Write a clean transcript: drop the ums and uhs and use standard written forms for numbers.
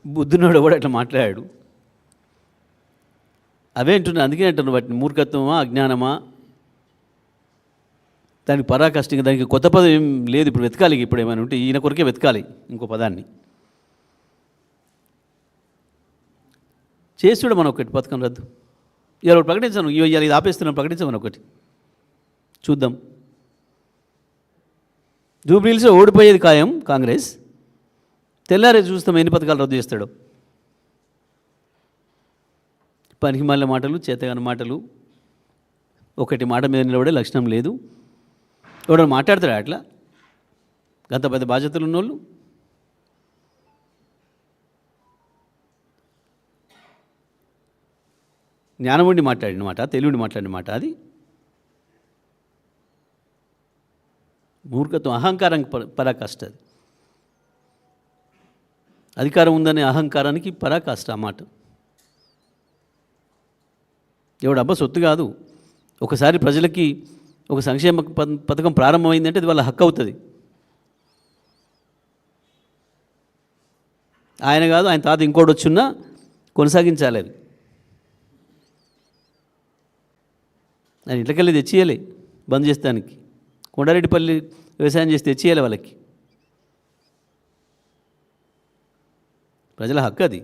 బుద్ధునోడు కూడా అట్లా మాట్లాడాడు. అవే అంటున్నా, అందుకే అంటున్నాను వాటిని మూర్ఖత్వమా అజ్ఞానమా, దానికి పరాకష్టంగా దానికి కొత్త పదం ఏం లేదు. ఇప్పుడు వెతకాలి, ఇప్పుడు ఏమైనా ఉంటే ఈయన కొరకే వెతకాలి ఇంకో పదాన్ని. చేసి చూడ మనం ఒకటి పథకం రద్దు ఇవాళ ప్రకటించాను, ఇవాళ ఇది ఆపేస్తున్నాను ప్రకటించమని ఒకటి చూద్దాం. జూబ్లీహిల్స్లో ఓడిపోయేది ఖాయం కాంగ్రెస్, తెల్లారే చూస్తాం ఎన్ని పథకాలు రద్దు చేస్తాడో. పనికి మాలిన మాటలు, చేతగాని మాటలు, ఒకటి మాట మీద నిలబడే లక్షణం లేదు. ఎవడన్నా మాట్లాడతాడా అట్లా? గంత పెద్ద బాధ్యతలు ఉన్నోళ్ళు. జ్ఞానం ఉండి మాట్లాడిన మాట, తెలివిని మాట్లాడిన మాట అది. మూర్ఖత్వం, అహంకారం పరాకాష్ట అది. అధికారం ఉందనే అహంకారానికి పరాకాష్ట ఆ మాట. ఎవడబ్బా సొత్తు కాదు. ఒకసారి ప్రజలకి ఒక సంక్షేమ పథకం ప్రారంభమైందంటే అది వాళ్ళ హక్కు అవుతుంది. ఆయన కాదు, ఆయన తాత ఇంకోటి వచ్చినా కొనసాగించాలి అది. ఆయన ఇంట్లోకెళ్ళి తెచ్చియాలి బంద్ చేస్తానికి. కొండారెడ్డిపల్లి వ్యవసాయం చేసి తెచ్చియాలి వాళ్ళకి. ప్రజల హక్కు అది.